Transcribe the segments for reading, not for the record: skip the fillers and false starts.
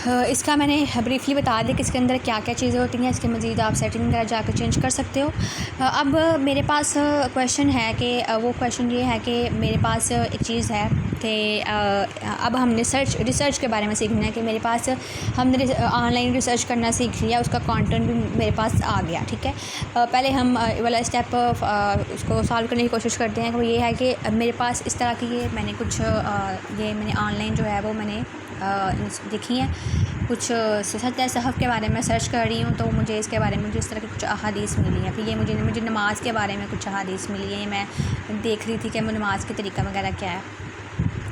इसका मैंने ब्रीफली बता दिया कि इसके अंदर क्या क्या चीज़ें होती हैं। इसके मज़ीद आप सेटिंग वगैरह जाकर चेंज कर सकते हो। अब मेरे पास क्वेश्चन है कि वो क्वेश्चन ये है कि मेरे पास एक चीज़ है कि अब हमने रिसर्च के बारे में सीखना है कि मेरे पास हमने ऑनलाइन रिसर्च करना सीख लिया, उसका कंटेंट भी मेरे पास आ गया। ठीक है, पहले हम वाला स्टेप उसको सॉल्व करने की कोशिश करते हैं। वो ये है कि मेरे पास इस तरह की मैंने कुछ मैंने ऑनलाइन जो है वो मैंने देखी हैं कुछ सत्य सहफ़ के बारे में सर्च कर रही हूँ, तो मुझे इसके बारे में इस तरह की कुछ अहादीस मिली हैं। फिर ये मुझे नमाज़ के बारे में कुछ अहादीस मिली है। मैं देख रही थी कि नमाज़ के तरीका वगैरह क्या है,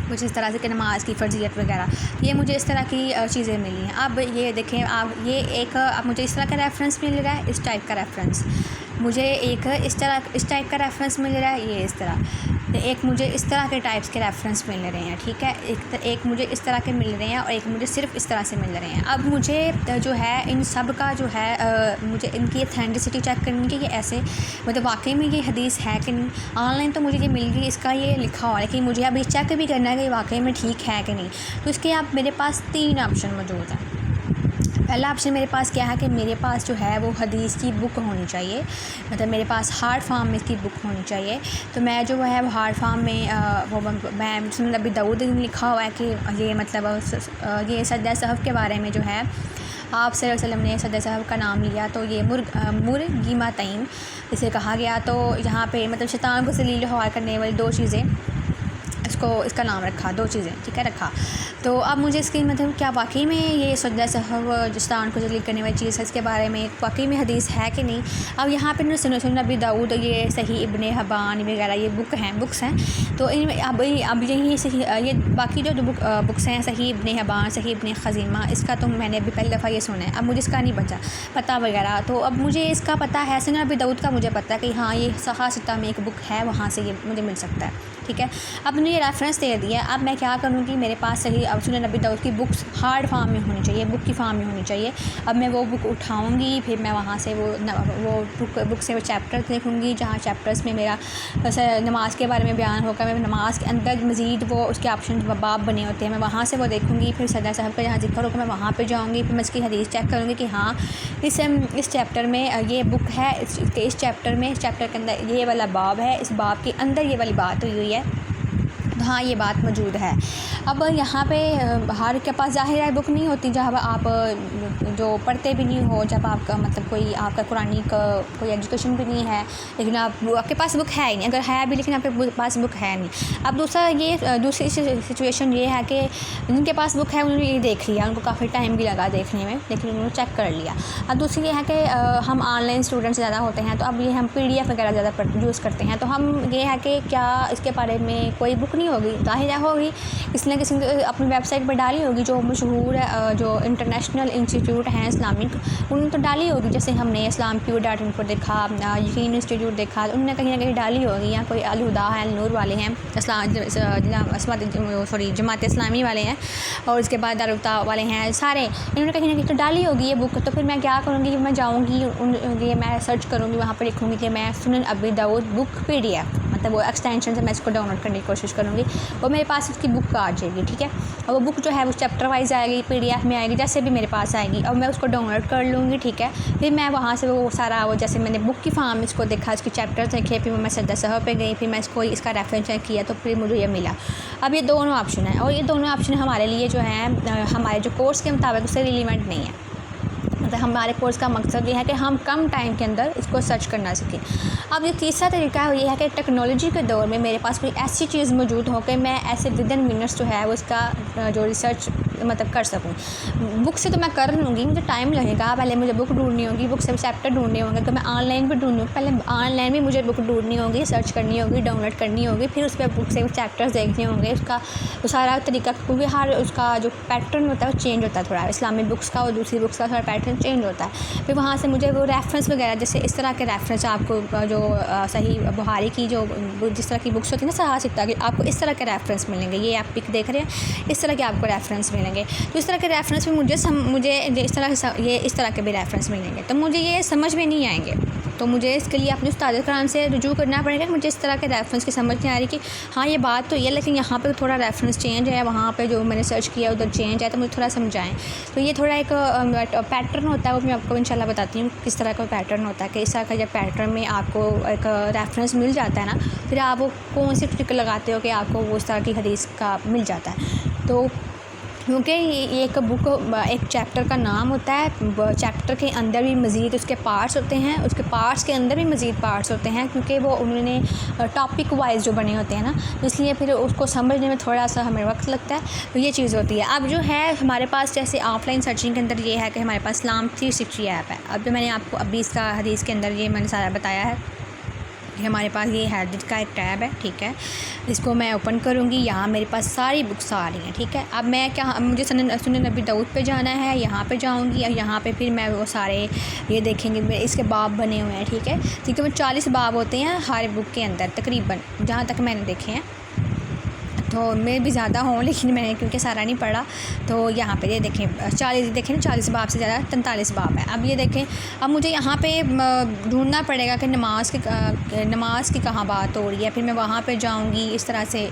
कुछ इस तरह से कि नमाज की फ़र्जियत वगैरह, ये मुझे इस तरह की चीज़ें मिली हैं। अब ये देखें आप, ये एक अब मुझे इस तरह का रेफरेंस मिल रहा है, इस टाइप का रेफरेंस मुझे एक इस टाइप का रेफरेंस मिल रहा है, ये इस तरह एक मुझे इस तरह के टाइप्स के रेफरेंस मिल रहे हैं। ठीक है, एक मुझे इस तरह के मिल रहे हैं और एक मुझे सिर्फ इस तरह से मिल रहे हैं। अब मुझे जो है इन सब का जो है मुझे इनकी ऑथेंटिसिटी चेक करनी है कि ये ऐसे मतलब वाकई में ये हदीस है कि नहीं। ऑनलाइन तो मुझे ये मिल गई, इसका ये लिखा हुआ है कि मुझे अब ये चेक भी करना है कि वाकई में ठीक है कि नहीं। तो इसके आप मेरे पास 3 ऑप्शन मौजूद हैं। पहला ऑप्शन मेरे पास क्या है कि मेरे पास जो है वो हदीस की बुक होनी चाहिए, मतलब मेरे पास हार्ड फॉर्म में इसकी बुक होनी चाहिए। तो मैं जो है वो हार्ड फॉर्म में मैं सुनन अबी दाऊद में लिखा हुआ है कि ये मतलब ये सद्दा सहफ़ के बारे में जो है आप सल्लल्लाहु अलैहि वसल्लम ने सद्दा सहफ़ का नाम लिया, तो ये मुरगिमा तईम इसे कहा गया। तो यहाँ पे मतलब शैतान को जलील हवार करने वाली 2 चीज़ें, इसका नाम रखा, 2 चीज़ें, ठीक है, रखा। तो अब मुझे इसकी मतलब क्या वाकई में ये सद्दा सहफ़ शैतान को जलील करने वाली चीज़ है, इसके बारे में वाकई में हदीस है कि नहीं। अब यहाँ पे सुनन अबी दाऊद, ये सही इब्ने हिब्बान वगैरह ये बुक्स हैं। तो इनमें अब यही सही ये बाकी जो बुक्स हैं, सही इब्ने हिब्बान, सही इब्ने ख़ज़ीमा, इसका तो मैंने अभी पहली दफ़ा ये सुना है। अब मुझे इसका नहीं पता वगैरह। तो अब मुझे इसका पता है, सुनन अबी दाऊद का मुझे पता है कि हाँ ये सहा सित्ता में एक बुक है, वहाँ से ये मुझे मिल सकता है। ठीक है, अब मैंने ये रेफरेंस दे दिया। अब मैं क्या करूँगी, मेरे पास सही अब सुनन नबी दाऊद की बुक्स हार्ड फॉर्म में होनी चाहिए, बुक की फॉर्म में होनी चाहिए। अब मैं वो बुक उठाऊँगी, फिर मैं वहाँ से वो बुक से वो चैप्टर देखूँगी जहाँ चैप्टर्स में मेरा नमाज के बारे में बयान होगा। मैं नमाज के अंदर मज़ीद वो उसके ऑप्शन बाब बने होते हैं, मैं वहाँ से वो देखूँगी। फिर सद्दा सहफ़ का जहाँ जिक्र होगा मैं वहाँ पर जाऊँगी, फिर मैं इसकी हदीस चेक करूँगी कि हाँ इस चैप्टर में ये बुक है, इस चैप्टर के अंदर ये वाला बाब है, इस बाब के अंदर ये वाली बात हुई है, तो हाँ ये बात मौजूद है। अब यहाँ पे हर के पास ज़ाहिर है बुक नहीं होती, जब आप जो पढ़ते भी नहीं हो, जब आपका मतलब कोई आपका कुरानी का कोई एजुकेशन भी नहीं है, लेकिन आपके पास बुक है ही नहीं, अगर है भी लेकिन आपके पास बुक है नहीं। अब दूसरी सिचुएशन ये है कि जिनके पास बुक है उन्होंने ये देख लिया, उनको काफ़ी टाइम भी लगा देखने में, लेकिन उन्होंने चेक कर लिया। अब दूसरी ये है कि हम ऑनलाइन स्टूडेंट्स ज़्यादा होते हैं, तो अब ये हम PDF वगैरह ज़्यादा यूज़ करते हैं। तो हम ये है कि क्या इसके बारे में कोई बुक नहीं होगी, ज़ाहिर होगी, किसी न किसी ने अपनी वेबसाइट पर डाली होगी, जो मशहूर है, जो इंटरनेशनल इंस्टीट्यूट हैं इस्लामिक, उन्होंने तो डाली होगी। जैसे हमने इस्लामक्यू.इन पर देखा, यकीन इंस्टीट्यूट देखा, उन्होंने कहीं ना कहीं डाली होगी, या कोई अल हुदा है, अल नूर वाले हैं, जमात इस्लामी वाले हैं, और इसके बाद दारुता वाले हैं, सारे इन्होंने कहीं ना कहीं तो डाली होगी ये बुक। तो फिर मैं क्या करूँगी, मैं जाऊँगी ये मैं सर्च करूँगी, वहाँ पर लिखूँगी कि मैं सुनन अबी दाऊद बुक PDF, मतलब वो एक्सटेंशन से मैं इसको डाउनलोड करने की कोशिश करूँगी, वो मेरे पास उसकी बुक आ जाएगी। ठीक है, और वो बुक जो है वो चैप्टर वाइज आएगी, PDF में आएगी, जैसे भी मेरे पास आएगी, और मैं उसको डाउनलोड कर लूँगी। ठीक है, फिर मैं वहाँ से वो सारा वो जैसे मैंने बुक की फॉर्म इसको देखा, इसके चैप्टर देखे, फिर मैं सद्दा सहफ़ पे गई, फिर मैं इसका रेफरेंस चेक किया, तो फिर मुझे ये मिला। अब ये दोनों ऑप्शन है, और ये दोनों ऑप्शन हमारे लिए जो है हमारे जो कोर्स के मुताबिक उससे रिलेवेंट नहीं है। मतलब हमारे कोर्स का मकसद ये है कि हम कम टाइम के अंदर इसको सर्च करना सीखें। अब ये तीसरा तरीका ये है कि टेक्नोलॉजी के दौर में मेरे पास कोई ऐसी चीज़ मौजूद हो कि मैं ऐसे विदिन मिनट्स जो है वो इसका जो रिसर्च मतलब कर सकूं। बुक से तो मैं कर लूँगी, मुझे टाइम लगेगा, पहले मुझे बुक ढूंढनी होगी, बुक से चैप्टर ढूंढने होंगे, तो मैं ऑनलाइन भी ढूंढूँगी, पहले ऑनलाइन भी मुझे बुक ढूंढनी होगी, सर्च करनी होगी, डाउनलोड करनी होगी, फिर उस पर बुक से चैप्टर्स देखने होंगे, उसका वो सारा तरीका, क्योंकि हर उसका जो पैटर्न होता है वो चेंज होता है थोड़ा, इस्लामिक बुक्स का और दूसरी बुक्स का थोड़ा पैटर्न चेंज होता है। फिर वहाँ से मुझे वो रेफरेंस वगैरह, जैसे इस तरह के रेफरेंस आपको जो सही बुखारी की जो जिस तरह की बुक्स होती है ना, सहा सित्ता की, आपको इस तरह के रेफरेंस मिलेंगे, ये आप पिक देख रहे हैं, इस तरह के आपको रेफरेंस मिलेंगे। तो इस तरह के रेफरेंस में मुझे इस तरह के भी रेफरेंस मिलेंगे, तो मुझे ये समझ में नहीं आएंगे तो मुझे इसके लिए अपने उस्ताद कराम से रुजू करना पड़ेगा। मुझे इस तरह के रेफरेंस की समझ नहीं आ रही कि हाँ ये बात तो ये, लेकिन यहाँ पे थोड़ा रेफरेंस चेंज है, वहाँ पे जो मैंने सर्च किया उधर चेंज है, तो मुझे थोड़ा समझाएं। तो ये थोड़ा एक पैटर्न होता है, वो मैं आपको इंशाल्लाह बताती हूँ किस तरह का पैटर्न होता है। कि इस तरह का जब पैटर्न में आपको एक रेफरेंस मिल जाता है ना, फिर आप वो कौन सी ट्रिक लगाते हो कि आपको वो उस तरह की हदीस का मिल जाता है। तो क्योंकि ये एक बुक, एक चैप्टर का नाम होता है, चैप्टर के अंदर भी मज़ीद उसके पार्ट्स होते हैं, उसके पार्ट्स के अंदर भी मज़ीद पार्ट्स होते हैं, क्योंकि वो उन्होंने टॉपिक वाइज जो बने होते हैं ना, इसलिए फिर उसको समझने में थोड़ा सा हमें वक्त लगता है। तो ये चीज़ होती है। अब जो है हमारे पास जैसे ऑफलाइन सर्चिंग के अंदर ये है कि हमारे पास इस्लाम 360 ऐप है। अब जो मैंने आपको अभी इसका हदीस के अंदर ये मैंने सारा बताया है। हमारे पास ये हदीस का एक टैब है, ठीक है। इसको मैं ओपन करूँगी, यहाँ मेरे पास सारी बुक्स आ रही हैं, ठीक है। अब मैं क्या, मुझे सुनन नबी दाऊद पे जाना है, यहाँ पे जाऊँगी और यहाँ पे फिर मैं वो सारे ये देखेंगे इसके बाब बने हुए हैं, ठीक है। तकरीबन 40 बाब होते हैं हर बुक के अंदर, तकरीबन जहाँ तक मैंने देखे हैं। तो मैं भी ज़्यादा हूँ, लेकिन मैंने क्योंकि सारा नहीं पढ़ा। तो यहाँ पे ये देखें 40 देखें ना, 40 बाब से ज़्यादा 43 बाब है। अब ये देखें, अब मुझे यहाँ पे ढूंढना पड़ेगा कि नमाज की कहाँ बात हो रही है। फिर मैं वहाँ पे जाऊँगी। इस तरह से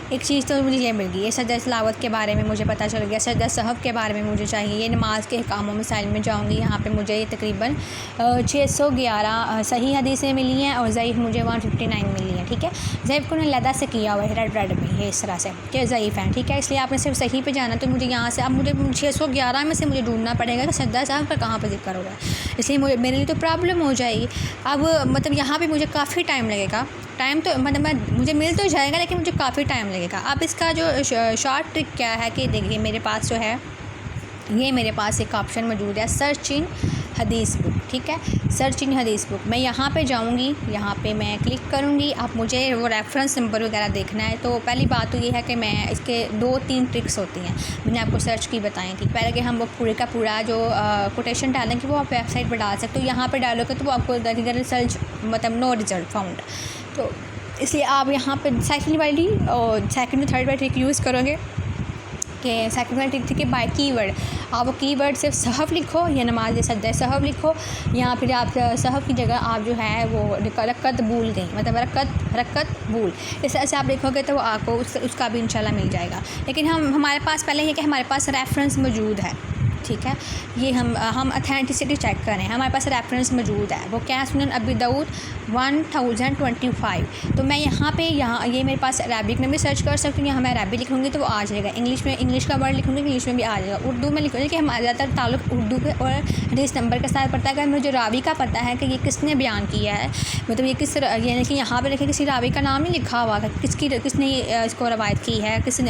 एक चीज़ तो मुझे ये मिल गई है, सजदा तिलावत के बारे में मुझे पता चल गया, सजदा सहव के बारे में मुझे चाहिए। ये नमाज के अहकाम व मसाइल में जाऊँगी, यहाँ पर मुझे तकरीबन 611 सही हदीसें मिली हैं और ज़ईफ़ मुझे 159 मिली हैं, ठीक है। ज़ईफ़ को ने लदा से किया हुआ है रेड में, इस तरह से कि ज़ईफ़ हैं, ठीक है। इसलिए आपने सिर्फ सही पे जाना। तो मुझे यहाँ से अब मुझे 611 में से मुझे ढूंढना पड़ेगा कि सजदा साहब का कहाँ पे ज़िक्र होगा। इसलिए मेरे लिए तो प्रॉब्लम हो जाएगी। अब मतलब यहाँ पे मुझे काफ़ी टाइम लगेगा। टाइम तो मतलब मुझे मिल तो जाएगा, लेकिन मुझे काफ़ी टाइम लगेगा। अब इसका जो शॉर्ट ट्रिक क्या है कि देखिए मेरे पास जो है ये मेरे पास एक ऑप्शन मौजूद है, सर्च इन हदीस बुक, ठीक है। सर्च इन हदीस बुक, मैं यहाँ पे जाऊँगी, यहाँ पे मैं क्लिक करूँगी। अब मुझे वो रेफरेंस नंबर वगैरह देखना है। तो पहली बात तो ये है कि मैं इसके 2-3 ट्रिक्स होती हैं, मैंने आपको सर्च की बताई थी पहले कि हम वो पूरे का पूरा जो कोटेशन डालें कि वो आप वेबसाइट पर डाल सकते हो। यहाँ पर डालोगे तो वो आपको रिजल्ट मतलब नो रिज़ल्ट फाउंड। तो इसलिए आप यहाँ पर सेकंड वाली और सेकंड और थर्ड वाली ट्रिक यूज़ करोगे कि सेकंड वाली ट्रिक थी कि बाय कीवर्ड, आप वो कीवर्ड सिर्फ सहफ लिखो या नमाज सजदा सहफ लिखो, या फिर आप सहफ की जगह आप जो है वो रकत भूल गई, मतलब रकत भूल, इस तरह से आप लिखोगे तो आपको उसका भी इंशाल्लाह मिल जाएगा। लेकिन हमारे पास पहले ये कि हमारे पास रेफरेंस मौजूद है, ठीक है। ये हम अथेंटिसिटी चेक करें, हमारे पास रेफरेंस मौजूद है। वो क्या है, सुनन अबी दाऊद 1025। तो मैं यहाँ ये मेरे पास अरबिक में भी सर्च कर सकती हूँ। यहाँ मैं अरबी लिखूँगी तो वो आ जाएगा। इंग्लिश में इंग्लिश का वर्ड लिखूँगी, इंग्लिश में भी आ जाएगा। उर्दू में लिखूँगी कि हमारा ज़्यादातर ताल्लुक उर्दू के और हदीस नंबर के साथ पड़ता है। अगर मुझे रावी का पता है कि ये किसने बयान किया है, मतलब ये किस, यानी कि यहाँ पर देखिए किसी रावी का नाम नहीं लिखा हुआ था, किसने इसको रवायत की है, किस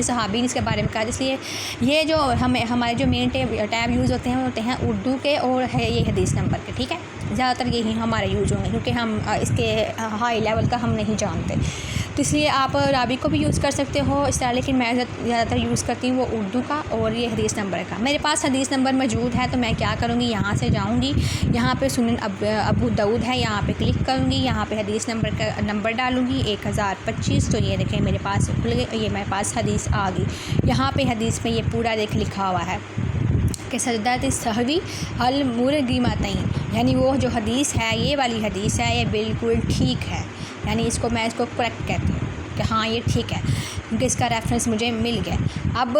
सहाबी ने इसके बारे में कहा। इसलिए ये जो हमारे जो मेन टैब यूज़ होते हैं वो होते हैं उर्दू के और है ये हदीस नंबर के, ठीक है। ज़्यादातर यही हमारे यूज़ होंगे, क्योंकि हम इसके हाई लेवल का हम नहीं जानते। तो इसलिए आप रावी को भी यूज़ कर सकते हो इस तरह, लेकिन मैं ज़्यादातर यूज़ करती हूँ वो उर्दू का और ये हदीस नंबर का। मेरे पास हदीस नंबर मौजूद है, तो मैं क्या करूँगी, यहाँ से जाऊँगी, यहाँ पे सुनन अबू दाऊद है, यहाँ पे क्लिक करूँगी, यहाँ पे हदीस नंबर का नंबर डालूँगी 1025। तो ये देखें मेरे पास खुल गई, ये मेरे पास हदीस आ गई। यहाँ पे हदीस में ये पूरा देख लिखा हुआ है कि सजदा सहवी अल मुरगिमतैन, यानी वो जो हदीस है, ये वाली हदीस है, ये बिल्कुल ठीक है। यानी मैं इसको करेक्ट कहती हूँ कि हाँ ये ठीक है, क्योंकि इसका रेफरेंस मुझे मिल गया। अब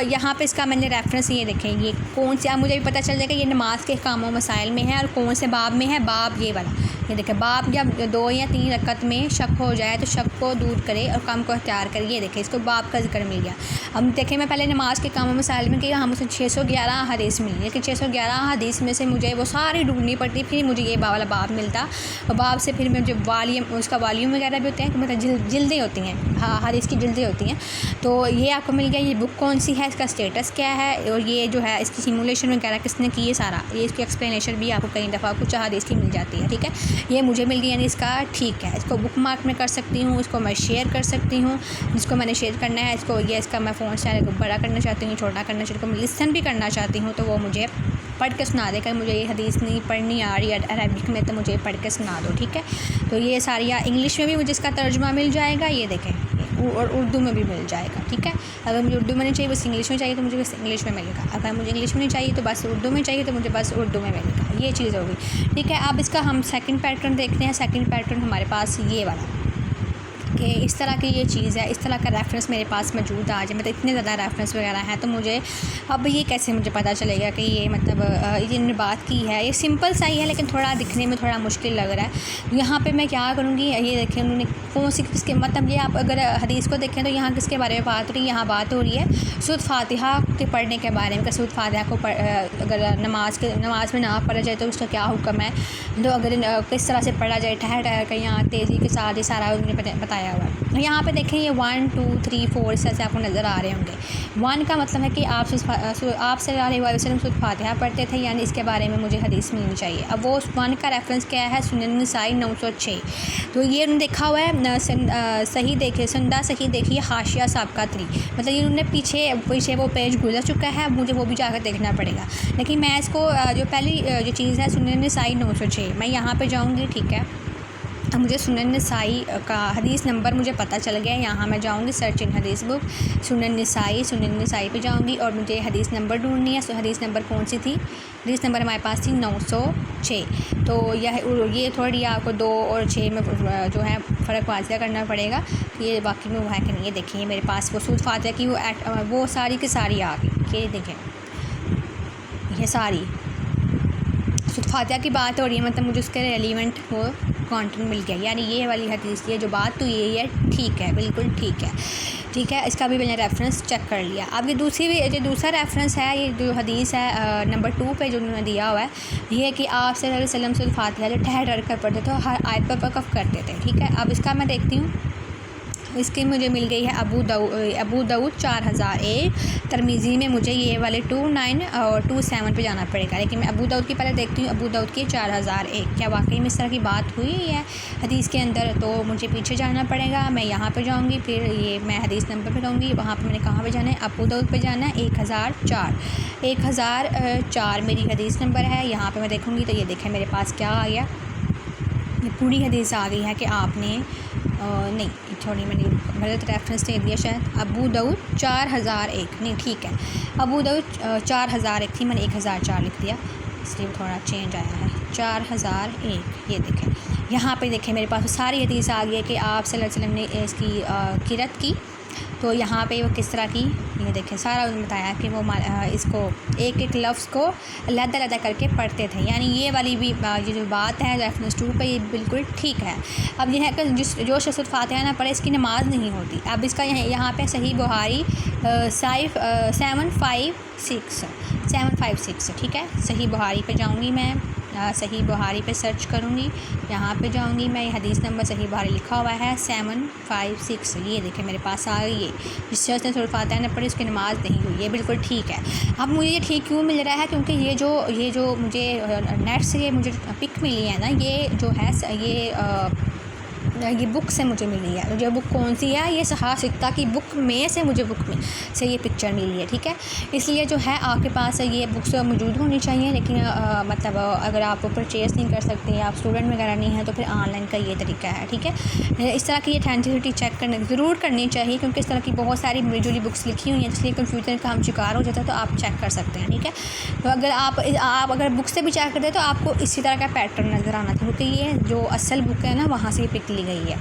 यहाँ पे इसका मैंने रेफरेंस ये देखें, ये कौन से, अब मुझे भी पता चल जाएगा ये नमाज के अहकाम व मसाइल में है और कौन से बाब में है। बाब ये वाला, ये देखें, बाब जब 2 या 3 रकत में शक हो जाए तो शक को दूर करे और कम को अख्तियार करे। ये देखें, इसको बाब का जिक्र मिल गया। अब देखें मैं पहले नमाज के अहकाम व मसाइल में किया, हम उसे 611 हदीस मिली, लेकिन 611 हदीस में से मुझे वो सारी ढूंढनी पड़ती, फिर मुझे ये वाला बाब मिलता। और बाब से फिर मुझे उसका वॉल्यूम वगैरह भी होते हैं, मतलब जिल्दें होती हैं, हाँ हदीस की जिल्दें होती हैं। तो ये आपको मिल गया। ये बुक कौन सी है, इसका स्टेटस क्या है, और ये जो है इसकी सिमुलेशन वगैरह किसने की है, सारा ये इसकी एक्सप्लेनेशन भी आपको कई दफ़ा कुछ हदीस की मिल जाती है, ठीक है। ये मुझे मिल गई, यानी इसका ठीक है। इसको बुक मार्क में कर सकती हूँ, इसको मैं शेयर कर सकती हूँ, जिसको मैंने शेयर करना है इसको, ये इसका मैं फ़ोन से बड़ा करना चाहती हूँ, छोटा करना चाहती हूँ, मैं लिसन भी करना चाहती हूँ, तो वो मुझे पढ़ के सुना देगा। मुझे ये हदीस नहीं पढ़नी आ रही है अरबिक में, तो मुझे पढ़ के सुना दो, ठीक है। तो ये सारी, या इंग्लिश में भी मुझे इसका तर्जुमा मिल जाएगा। ये देखें और उर्दू में भी मिल जाएगा, ठीक है। अगर मुझे उर्दू में नहीं चाहिए, बस इंग्लिश में चाहिए तो मुझे बस इंग्लिश में मिलेगा। अगर मुझे इंग्लिश में नहीं चाहिए तो बस उर्दू में चाहिए तो मुझे बस उर्दू में मिलेगा। ये चीज़ होगी, ठीक है। अब इसका हम सेकंड पैटर्न देखते हैं। सेकंड पैटर्न हमारे पास ये वाला कि इस तरह की ये चीज़ है, इस तरह का रेफरेंस मेरे पास मौजूद आ जाए, मतलब इतने ज़्यादा रेफरेंस वगैरह हैं, तो मुझे अब ये कैसे मुझे पता चलेगा कि ये मतलब ये इन्होंने बात की है। ये सिंपल सा ही है लेकिन थोड़ा दिखने में थोड़ा मुश्किल लग रहा है। यहाँ पे मैं क्या करूँगी, ये देखें उन्होंने कौन सी किसके, मतलब ये आप अगर हदीस को देखें तो यहाँ किसके बारे में बात हो रही है, यहाँ बात हो रही है सूरत फातिहा के पढ़ने के बारे में। सूरत फातिहा को अगर नमाज में ना पढ़ा जाए तो उसका क्या हुक्म है, तो अगर किस तरह से पढ़ा जाए ठहर ठहर कर, यहाँ तेज़ी के साथ ये सारा उन्होंने बताया हुआ है। यहाँ पे देखें ये 1 2 3 4 इस तरह से आपको नज़र आ रहे होंगे। 1 का मतलब है कि आप सल्लल्लाहु अलैहि वसल्लम सूरत फातिहा पढ़ते थे, यानी इसके बारे में मुझे हदीस मिलनी चाहिए। अब वो 1 का रेफरेंस क्या है, सुनन नसाई 906। तो ये उन्होंने देखा हुआ है सही देखिए, संदा सही देखिए हाशिया साबका 3, मतलब ये उन्होंने पीछे वो पेज गुजर चुका है, मुझे वो भी जाकर देखना पड़ेगा। लेकिन मैं इसको जो पहली जो चीज़ है सुनन नसाई 906, मैं यहाँ पर जाऊँगी, ठीक है। अब मुझे सुनन नसाई का हदीस नंबर मुझे पता चल गया है। यहाँ मैं जाऊँगी सर्च इन हदीस बुक, सुनन नसाई पे जाऊँगी और मुझे हदीस नंबर ढूंढनी है। तो हदीस नंबर कौन सी थी, हदीस नंबर हमारे पास थी 906। तो ये थोड़ी आपको 2 और 6 में जो है फ़र्क वाज़िया करना पड़ेगा कि ये वाकई में वो है कि नहीं। ये देखिए मेरे पास वो सूरत फातिहा की वो सारी की सारी आ गई, ये देखें ये सारी सूरत फातिहा की बात हो रही है, मतलब मुझे उसके रेलिवेंट वो कंटेंट मिल गया, यानी ये वाली हदीस ये जो बात तो यही है, ठीक है, बिल्कुल ठीक है, ठीक है। इसका भी मैंने रेफरेंस चेक कर लिया। अब ये दूसरा रेफरेंस है, ये जो हदीस है नंबर 2 पे जो उन्होंने दिया हुआ है, ये है कि आप सल्लल्लाहु अलैहि वसल्लम सूरत फातिहा जो ठहर कर पढ़ते थे हर आयत पर वक़्फ़ करते थे, ठीक है। अब इसका मैं देखती हूँ, इसकी मुझे मिल गई है अबू दाऊद 4001। तरमीज़ी में मुझे ये वाले 29 और 27 पे जाना पड़ेगा, लेकिन मैं अबू दाऊद की पहले देखती हूँ। अबू दाऊद की 4001, क्या वाकई में इस तरह की बात हुई है हदीस के अंदर, तो मुझे पीछे जाना पड़ेगा। मैं यहाँ पे जाऊँगी, फिर ये मैं हदीस नंबर पे जाऊँगी, वहाँ पे मैंने कहाँ पे जाना है, अबू दाऊद पे जाना है, 1004 मेरी हदीस नंबर है। यहाँ पर मैं देखूँगी तो ये देखें मेरे पास क्या आ गया, ये पूरी हदीस आ गई है कि आपने नहीं थोड़ी मैंने गलत रेफरेंस दे दिया शायद। अबू दाऊद 4001 नहीं, ठीक है, अबू दाऊद 4001 थी, मैंने 1004 लिख दिया, इसलिए थोड़ा चेंज आया है 4001। ये देखें यहाँ पे देखें मेरे पास सारी हदीस आ गई है कि आप सल्लल्लाहु अलैहि वसल्लम ने इसकी किरत की। तो यहाँ पे वो किस तरह की, ये देखें सारा उन्होंने बताया कि वो इसको एक एक लफ्ज़ को अलग-अलग करके पढ़ते थे, यानी ये वाली भी ये जो बात है रेफरेंस 2 पे, ये बिल्कुल ठीक है। अब यह है कि जो शख्स फातिहा ना पढ़े इसकी नमाज नहीं होती। अब इसका यहाँ पे सही बुखारी 756, ठीक है। सही बुखारी पे जाऊँगी मैं, सही बुखारी पे सर्च करूँगी, यहाँ पे जाऊँगी मैं, हदीस नंबर सही बुखारी लिखा हुआ है 756। ये देखें मेरे पास आ गई है, जिस शख्स ने सूरत फातिहा ने पढ़ी उसकी नमाज नहीं हुई, ये बिल्कुल ठीक है। अब मुझे ये ठीक क्यों मिल रहा है, क्योंकि ये जो मुझे नेट से ये मुझे पिक मिली है ना, ये जो है ये बुक से मुझे मिली है। जो बुक कौन सी है, ये सहा सित्ता की बुक में से मुझे बुक में से ये पिक्चर मिली है, ठीक है। इसलिए जो है आपके पास ये बुक्स मौजूद होनी चाहिए, लेकिन मतलब अगर आप परचेज़ नहीं कर सकते, आप स्टूडेंट वगैरह नहीं हैं, तो फिर ऑनलाइन का ये तरीका है, ठीक है। इस तरह की ये ऑथेंटिसिटी चेक ज़रूर करनी चाहिए, क्योंकि इस तरह की बहुत सारी मिलजुली बुक्स लिखी हुई हैं, इसलिए कंफ्यूजन का हम शिकार हो जाता है, तो आप चेक कर सकते हैं, ठीक है। तो अगर आप अगर बुक से भी चेक करते हैं तो आपको इसी तरह का पैटर्न नज़र आना था, क्योंकि ये जो असल बुक है ना वहाँ से पिक ली गई है।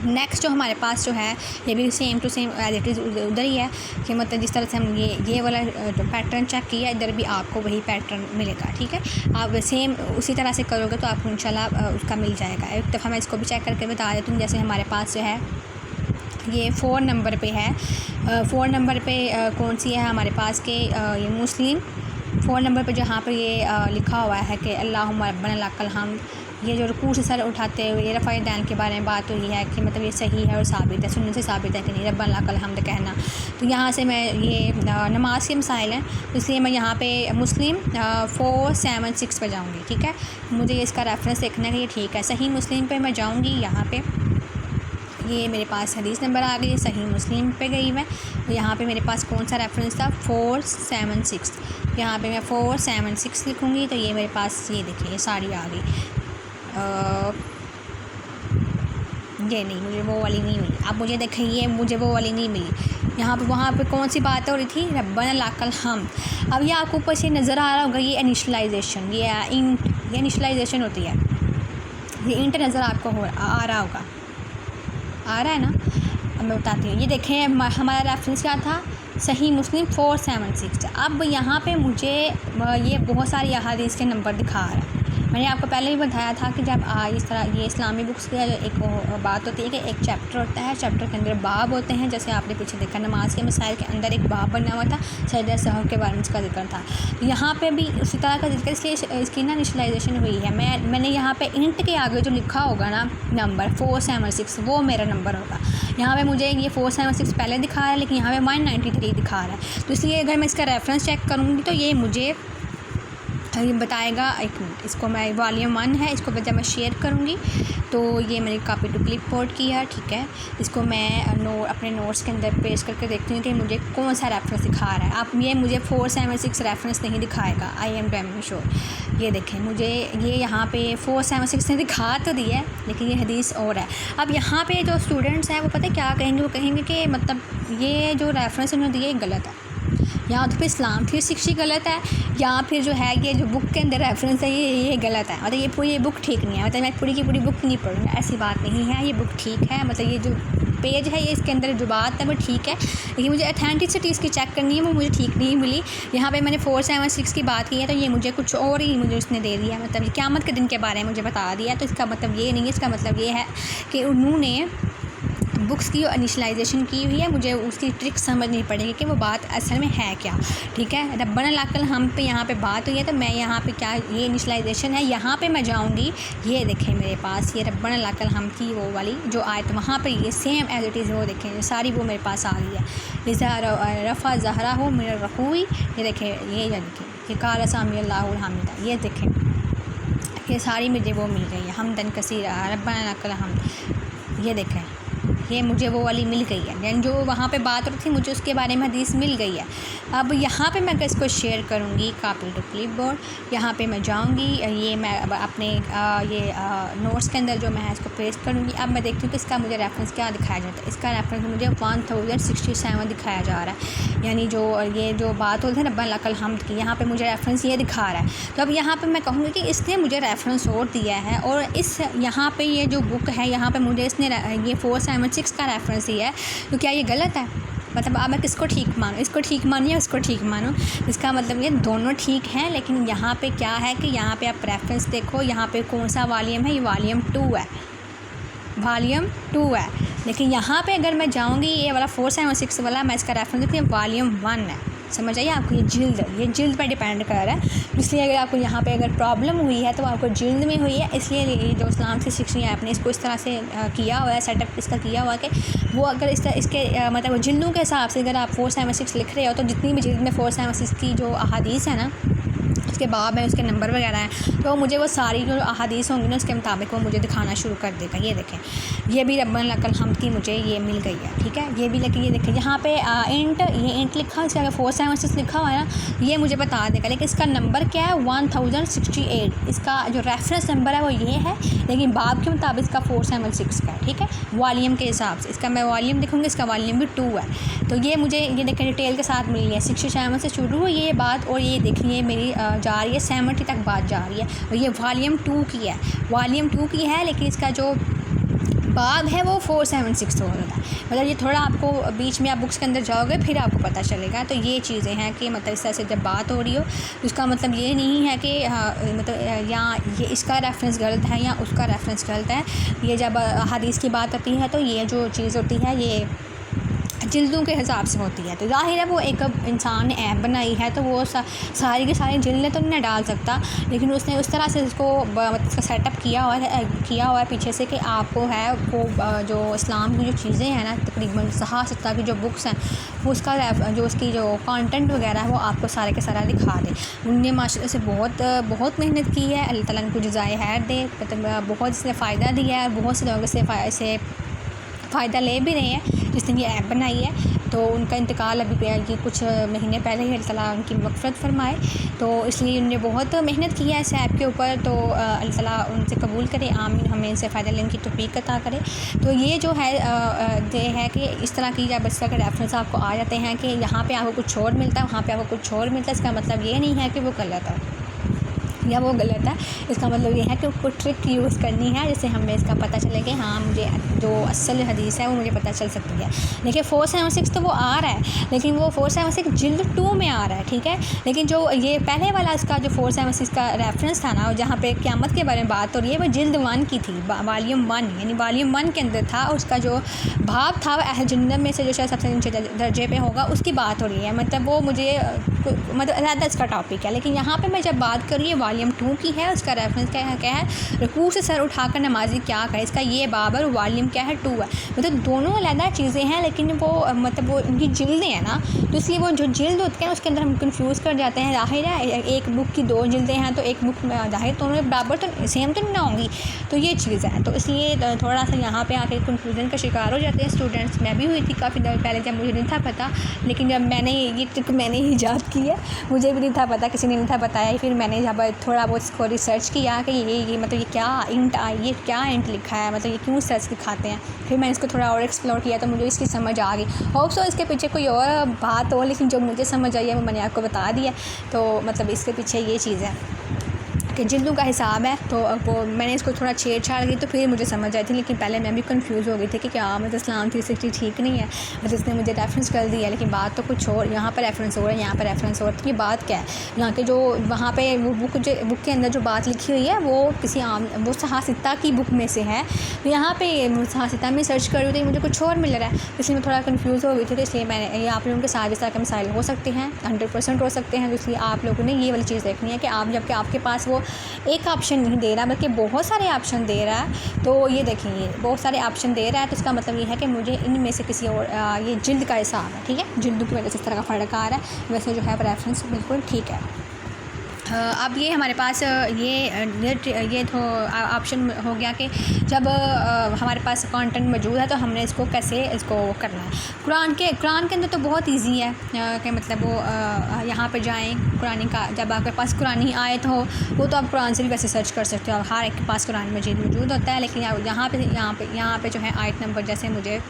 नेक्स्ट जो हमारे पास जो है ये भी same to same as it is उधर ही है कि मतलब जिस तरह से हम ये वाला जो पैटर्न चेक किया, इधर भी आपको वही पैटर्न मिलेगा, ठीक है। आप सेम उसी तरह से करोगे तो आपको इंशाल्लाह उसका मिल जाएगा। एक दफ़ा मैं इसको भी चेक करके बता देती हूँ। जैसे हमारे पास जो है ये 4 नंबर पे है, 4 नंबर पे कौन सी है हमारे पास के ये मुस्लिम 4 नंबर पे जहाँ पर ये लिखा हुआ है कि अल्लाहुम्मा रब्बना लकल हम्द, ये जो रुकू से सर उठाते हुए ये रफ़ाए दैन के बारे में बात हुई है कि मतलब ये सही है और साबित है, सुनने से साबित है कि नहीं रब्बना लकल हम्द कहना। तो यहाँ से मैं ये नमाज के मसाइल हैं, इसलिए मैं यहाँ पे मुस्लिम 476 पे जाऊँगी, ठीक है। मुझे इसका रेफरेंस देखना है कि ये ठीक है। सही मुस्लिम पे मैं जाऊँगी, यहाँ पे ये मेरे पास हदीस नंबर आ गई, सही मुस्लिम पे गई मैं, तो यहाँ पे मेरे पास कौन सा रेफरेंस था 476, यहाँ पे मैं 476 लिखूँगी तो ये मेरे पास ये देखिए ये सारी आ गई। ये नहीं, मुझे वो वाली नहीं मिली। अब मुझे देखें, ये मुझे वो वाली नहीं मिली। यहाँ पे वहाँ पे कौन सी बात हो रही थी, रब्बना लाकल हम। अब ये आपको ऊपर से नज़र आ रहा होगा, ये इनिशलाइजेशन, ये इंट, ये इनिशलाइजेशन होती है। ये इंट नज़र आपको आ रहा होगा, आ रहा है ना। अब मैं बताती हूँ, ये देखें हमारा रेफरेंस क्या था, सही मुस्लिम 476। अब यहाँ पे मुझे ये बहुत सारी अहादीस के नंबर दिखा रहा है। मैंने आपको पहले ही बताया था कि जब इस तरह ये इस्लामी बुक्स की एक बात होती है कि एक चैप्टर होता है, चैप्टर के अंदर बाब होते हैं। जैसे आपने पीछे देखा नमाज के मसाइल के अंदर एक बाब बना हुआ था, सजदा सहव के बारे में इसका जिक्र था। यहाँ पे भी उसी तरह का जिक्र, इसलिए इसकी ना इनिशलाइजेशन हुई है। मैंने यहाँ पे इंट के आगे जो लिखा होगा ना नंबर 476, वो मेरा नंबर होगा। यहाँ पे मुझे ये 476 पहले दिखा रहा है, लेकिन यहाँ पे 193 दिखा रहा है। तो इसलिए अगर मैं इसका रेफरेंस चेक करूँगी तो ये मुझे ये बताएगा। एक मिनट, इसको मैं वॉल्यूम 1 है, इसको जब मैं शेयर करूँगी तो ये मैंने कॉपी टू क्लिपबोर्ड की है, ठीक है। इसको मैं अपने नोट्स के अंदर पेस्ट करके देखती हूँ कि मुझे कौन सा रेफरेंस दिखा रहा है। आप ये मुझे 476 रेफरेंस नहीं दिखाएगा, आई एम डैम श्योर। ये देखें, मुझे ये यहाँ पे 476 ने दिखा तो दिया है, लेकिन ये हदीस और है। अब यहाँ पे जो स्टूडेंट्स हैं वो पता है क्या कहेंगे, वो कहेंगे कि मतलब ये जो रेफरेंस उन्होंने दिए गलत है, या तो फिर इस्लाम 360 गलत है, या फिर जो है ये जो बुक के अंदर रेफरेंस है ये गलत है। मतलब ये पूरी बुक ठीक नहीं है, मतलब मैं पूरी की पूरी बुक नहीं पढ़ूँगा, ऐसी बात नहीं है। ये बुक ठीक है, मतलब ये जो पेज है ये इसके अंदर जो बात है वो ठीक है, लेकिन मुझे अथेंटिसिटी इसकी चेक करनी है, वो मुझे ठीक नहीं मिली। यहाँ पे मैंने 476 की बात की है तो ये मुझे कुछ और ही मुझे उसने दे दिया, मतलब क़यामत के दिन के बारे में मुझे बता दिया। तो इसका मतलब ये नहीं है, इसका मतलब ये है कि उन्होंने बुक्स की इनिशलाइजेशन की हुई है, मुझे उसकी ट्रिक समझनी पड़ेगी कि वो बात असल में है क्या, ठीक है। रब्बना लाकल हम पे यहाँ पे बात हुई है, तो मैं यहाँ पे क्या, ये इनिशलाइजेशन है। यहाँ पे मैं जाऊँगी, ये देखें मेरे पास ये रब्बना लाकल हम की वो वाली जो आयत, वहाँ पे ये सेम एज इट इज़ वो देखें, सारी वो मेरे पास आ गई है। लिज़ा रफ़ा ज़हरा हो मेरा रखूई, ये देखें, ये देखें कि काला सामी अल्लाहुल हामिदा, ये देखें ये सारी मुझे वो मिल गई है। हमदन कसीरा रब्बना लाकल हम, ये देखें ये मुझे वो वाली मिल गई है, यानी जो वहाँ पे बात हो रही थी मुझे उसके बारे में हदीस मिल गई है। अब यहाँ पे मैं इसको शेयर करूँगी कॉपी टू क्लिपबोर्ड, यहाँ पे मैं जाऊँगी, ये मैं अब अपने ये नोट्स के अंदर जो मैं इसको पेस्ट करूँगी। अब मैं देखती हूँ कि इसका मुझे रेफरेंस क्या दिखाया जाता है। इसका रेफरेंस मुझे 1067 दिखाया जा रहा है, यानी जो ये जो बात होती है रब्बना लाकल हम्द की, यहाँ पर मुझे रेफरेंस ये दिखा रहा है। तो अब यहाँ पर मैं कहूँगी कि इसने मुझे रेफरेंस और दिया है, और इस यहाँ पर ये जो बुक है यहाँ पर मुझे इसने ये 476 का रेफरेंस ही है, तो क्या ये गलत है? मतलब अब मैं किसको ठीक मानूँ, इसको ठीक मानूँ या उसको ठीक मानूँ? इसका मतलब ये दोनों ठीक हैं, लेकिन यहाँ पे क्या है कि यहाँ पे आप रेफरेंस देखो, यहाँ पे कौन सा वॉल्यूम है, ये वॉल्यूम 2 है, वॉल्यूम 2 है। लेकिन यहाँ पे अगर मैं जाऊँगी ये वाला 476 वाला, मैं इसका रेफरेंस देखती हूँ वॉल्यूम 1 है। समझ आइए आपको, ये जिल्द पर डिपेंड कर रहा है। इसलिए अगर आपको यहाँ पे अगर प्रॉब्लम हुई है तो आपको जिल्द में हुई है, इसलिए ये जो इस्लाम 360 है आपने इसको इस तरह से किया हुआ है, सेटअप इसका किया हुआ है कि वो अगर इसके मतलब जिल्दों के हिसाब से अगर आप 476 लिख रहे हो तो जितनी भी जिल्द में 476 की जो अहादीस है ना, उसके बाब है, उसके नंबर वगैरह हैं, तो मुझे वो सारी जो अहादीस होंगी ना उसके मुताबिक वो मुझे दिखाना शुरू कर देगा। ये देखें, ये भी रब्बना लाकल हम्द की मुझे ये मिल गई है, ठीक है। ये भी लेकिन ये देखें यहाँ पे इंट लिखा है, इसका अगर 476 लिखा हुआ है ना, ये मुझे बता देगा, लेकिन इसका नंबर क्या है 1068। इसका जो रेफरेंस नंबर है वो ये है, लेकिन बाब के मुताबिक इसका 476 का है, ठीक है, वॉल्यूम के हिसाब से। इसका मैं वॉल्यूम देखूँगी, इसका वॉल्यूम भी 2 है। तो ये मुझे ये देखें डिटेल के साथ मिली है, 67 से शुरू हुई ये बात, और ये देखिए मेरी जा रही है 70 तक बात जा रही है, और ये वॉल्यूम 2 की है, वॉल्यूम 2 की है, लेकिन इसका जो बाब है वो 476 हो रहा है। मतलब ये थोड़ा आपको बीच में आप बुक्स के अंदर जाओगे फिर आपको पता चलेगा। तो ये चीज़ें हैं कि मतलब इस तरह से जब बात हो रही हो तो उसका मतलब ये नहीं है कि मतलब या ये इसका रेफरेंस गलत है या उसका रेफरेंस गलत है। ये जब हदीस की बात आती है तो ये जो चीज़ होती है ये जिल्दों के हिसाब से होती है। तो ज़ाहिर है वो एक इंसान ने ऐप बनाई है तो वो सारी की सारी जिल्दें तो नहीं डाल सकता, लेकिन उसने उस तरह से इसको मतलब इसका सेटअप किया हुआ है पीछे से कि आपको है वो जो इस्लाम की जो चीज़ें हैं ना तकरीबन 6-7 की जो बुक्स हैं वो उसका जो उसकी जो कंटेंट वगैरह है वो आपको सारे के सारा दिखा दे। उनने माशाल्लाह से बहुत मेहनत की है, अल्लाह ताला उनको जज़ाए खैर दे, मतलब बहुत इसने फ़ायदा दिया है, बहुत से लोग इससे फ़ायदा ले भी रहे हैं जिसने ये ऐप बनाई है। तो उनका इंतकाल अभी ये कुछ महीने पहले ही अल्लाह ताला उनकी मग़फ़िरत फ़रमाए। तो इसलिए उन्होंने बहुत मेहनत की है इस ऐप के ऊपर, तो अल्लाह ताला उनसे कबूल करे, आमीन, हमें इनसे फ़ायदा लेने की तौफ़ीक़ अता करे। तो ये जो है ये है कि इस तरह की जब इस तरह के रेफरेंस आपको आ जाते हैं कि यहाँ पे आपको कुछ और मिलता है, वहाँ पे आपको कुछ और मिलता है, इसका मतलब ये नहीं है कि वो गलत है या वो गलत है। इसका मतलब ये है कि उसको ट्रिक यूज़ करनी है जिससे हमें इसका पता चले कि हाँ मुझे जो असल हदीस है वो मुझे पता चल सकती है। देखिए 476 तो वो आ रहा है, लेकिन वो 476 जिल्द 2 में आ रहा है, ठीक है। लेकिन जो ये पहले वाला इसका जो 476 का रेफरेंस था ना, जहाँ पे क़यामत के बारे में बात हो रही है, वो जिल्द 1 की थी, वॉल्यूम 1, यानी वॉल्यूम 1 के अंदर था। उसका जो भाव था वो अहल जन्नत में से जो शायद सबसे नीचे दर्जे पे होगा उसकी बात हो रही है। मतलब वो मुझे मतलब ज़्यादा इसका टॉपिक है। लेकिन यहाँ पे मैं जब बात कर रही हूँ वॉल्यूम 2 की है, उसका रेफरेंस क्या है, रुकू से सर उठाकर नमाजी क्या करे, इसका ये बाब है और वॉल्यूम क्या है 2 है। मतलब दोनों अलग चीज़ें हैं, लेकिन वो मतलब वो उनकी जिल्दें हैं ना, तो इसलिए वो जो जिल्द होती है उसके अंदर हम कंफ्यूज कर जाते हैं। ज़ाहिर है एक बुक की 2 जिल्दें हैं तो एक बुक में ज़ाहिर दोनों बराबर तो सेम तो नहीं ना होंगी, तो ये चीज़ है। तो इसलिए थोड़ा सा यहाँ पे आके कन्फ्यूज़न का शिकार हो जाते हैं स्टूडेंट्स। मैं भी हुई थी काफ़ी देर पहले, जब मुझे नहीं था पता, लेकिन जब मैंने ये ट्रिक मैंने ही ईजाद की है, मुझे भी नहीं था पता, किसी ने नहीं था बताया। फिर मैंने जब थोड़ा बहुत इसको रिसर्च किया कि ये मतलब ये क्या इंट लिखा है, मतलब ये क्यों सर्च दिखाते हैं, फिर मैंने इसको थोड़ा और एक्सप्लोर किया तो मुझे इसकी समझ आ गई। होप सो इसके पीछे कोई और बात हो, लेकिन जो मुझे समझ आई है वो मैंने आपको बता दिया। तो मतलब इसके पीछे ये चीज़ है कि जिल्दों का हिसाब है। तो वो मैंने इसको थोड़ा छेड़छाड़ की तो फिर मुझे समझ आई थी, लेकिन पहले मैं भी कंफ्यूज हो गई थी कि क्या मतलब इस्लाम 360 ठीक नहीं है, मतलब इसने मुझे रेफरेंस कर दिया, लेकिन बात तो कुछ और, यहाँ पर रेफरेंस हो रहा है, यहाँ पर रेफरेंस हो रहा है। तो ये बात क्या है, यहाँ के जो वहाँ पे वो बुक के अंदर जो बात लिखी हुई है वो किसी वो सहासिता की बुक में से है। तो यहाँ पे सहासिता में सर्च कर रही थी, मुझे कुछ और मिल रहा है, इसलिए मैं थोड़ा कन्फ्यूज़ हो गई थी। तो इसलिए मैंने ये आप लोगों के साथ इस तरह के मसाइल हो सकते हैं, 100% हो सकते हैं। तो इसलिए आप लोगों ने ये वाली चीज़ देखनी है कि आप जबकि आपके पास वो एक ऑप्शन नहीं दे रहा बल्कि बहुत सारे ऑप्शन दे रहा है, तो ये देखेंगे बहुत सारे ऑप्शन दे रहा है, तो इसका मतलब ये है कि मुझे इनमें से किसी और ये जिल्द का हिसाब है, ठीक है, जिल्दों की वजह से इस तरह का फ़र्क आ रहा है। वैसे जो है रेफरेंस बिल्कुल ठीक है। अब ये हमारे पास ये तो ऑप्शन हो गया कि जब हमारे पास कंटेंट मौजूद है तो हमने इसको कैसे करना है। कुरान के अंदर तो बहुत इजी है कि मतलब वो यहाँ पे जाएं, कुरानी का जब आपके पास कुरानी आयत हो वो तो आप कुरान से भी वैसे सर्च कर सकते हो, हर एक के पास कुरान मजीद मौजूद होता है। लेकिन यहाँ पे जो है आयत नंबर, जैसे मुझे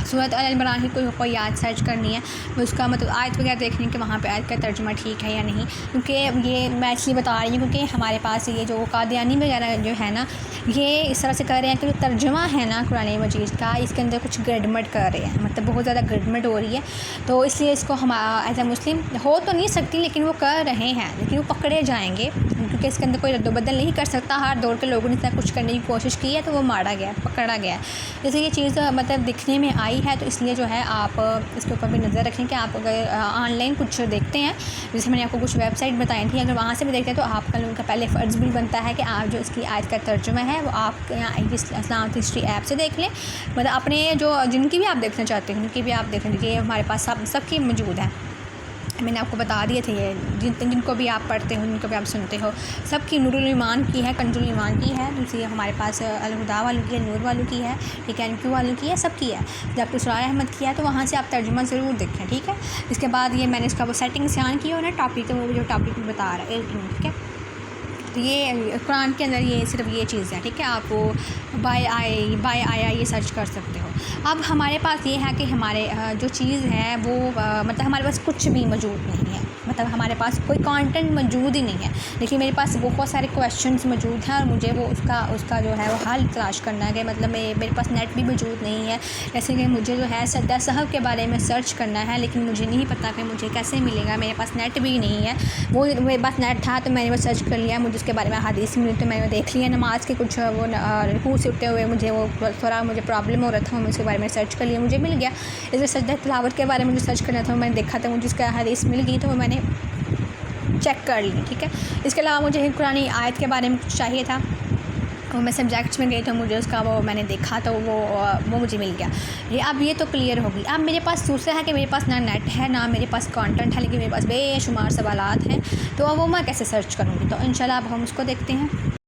सूरत अल इमरान की कोई आयत सर्च करनी है, उसका मतलब आयत वगैरह देखनी है कि वहाँ पे आयत का तर्जुमा ठीक है या नहीं, क्योंकि ये मैं इसलिए बता रही हूँ क्योंकि हमारे पास ये जो कादियानी वगैरह जो है ना, ये इस तरह से कर रहे हैं कि जो तर्जुमा है ना कुरान मजीद का, इसके अंदर कुछ गड़बड़ कर रहे हैं, मतलब बहुत ज़्यादा गड़बड़ हो रही है। तो इसलिए इसको हम एज ए मुस्लिम हो तो नहीं सकती, लेकिन वो कर रहे हैं, लेकिन वो पकड़े जाएंगे क्योंकि इसके अंदर कोई रद्दोबदल नहीं कर सकता। हर दौर के लोगों ने इतना कुछ करने की कोशिश की है तो वो मारा गया, पकड़ा गया। जैसे ये चीज़ मतलब दिखने में आई है, तो इसलिए जो है आप इसके ऊपर भी नज़र रखें कि आप अगर ऑनलाइन कुछ देखते हैं, जैसे मैंने आपको कुछ वेबसाइट बताई थी, अगर वहाँ से भी देखते हैं तो आपका लोगों का पहले फ़र्ज़ भी बनता है कि आप जो इसकी आयत का तर्जुमा है वो आप यहाँ इस्लाम हिस्ट्री ऐप से देख लें। मतलब अपने जो जिनकी भी आप देखना चाहते हैं उनकी भी आप देख लीजिए, हमारे पास सबकी मौजूद है। मैंने आपको बता दिए थे ये जिनको भी आप पढ़ते हो, जिनको भी आप सुनते हो, सबकी नूरुल ईमान की है, कंजुल ईमान की है, दूसरी हमारे पास अल हुदा वालों की है, नूर वालों की है, ठीक है, NQ वालों की है, सबकी है। जब आपको सुरार अहमद किया तो वहाँ से आप तर्जुमा ज़रूर देखें, ठीक है। इसके बाद ये मैंने इसका वो सेटिंग से ऑन किया हो ना टॉपिक, तो वो जो टॉपिक में बता रहा है, ठीक है। तो ये कुरान के अंदर ये सिर्फ ये चीज़ है, ठीक है। आप वो बाय आया ये सर्च कर सकते हो। अब हमारे पास ये है कि हमारे जो चीज़ है वो मतलब हमारे पास कुछ भी मौजूद नहीं है, मतलब हमारे पास कोई कंटेंट मौजूद ही नहीं है, लेकिन मेरे पास बहुत सारे क्वेश्चंस मौजूद हैं और मुझे वो उसका जो है वो हल तलाश करना है कि मतलब मेरे पास नेट भी मौजूद नहीं है। जैसे कि मुझे जो है सद्दा साहब के बारे में सर्च करना है, लेकिन मुझे नहीं पता कि मुझे कैसे मिलेगा, मेरे पास नेट भी नहीं है। वो मेरे पास नेट था तो मैंने वो सर्च कर लिया, मुझे उसके बारे में हदीस मिली तो मैंने देख लिया, नमाज के कुछ वो रुकू से उठते हुए मुझे वो थोड़ा मुझे प्रॉब्लम हो रहा था, मैं उसके बारे में सर्च कर लिया, मुझे मिल गया। जैसे सजदा तिलावत के बारे में मुझे सर्च करना था, मैंने देखा था, मुझे उसका हदीस मिल गई तो मैंने चेक कर ली, ठीक है। इसके अलावा मुझे कुरानी आयत के बारे में कुछ चाहिए था, वो मैं सब्जेक्ट्स में गई तो मुझे उसका वो मैंने देखा तो वो मुझे मिल गया। अब ये तो क्लियर होगी। अब मेरे पास दूसरा है कि मेरे पास ना नेट है ना मेरे पास कंटेंट है, लेकिन मेरे पास बेशुमार सवालात हैं, तो अब वो मैं कैसे सर्च करूँगी। तो इंशाल्लाह अब हम उसको देखते हैं।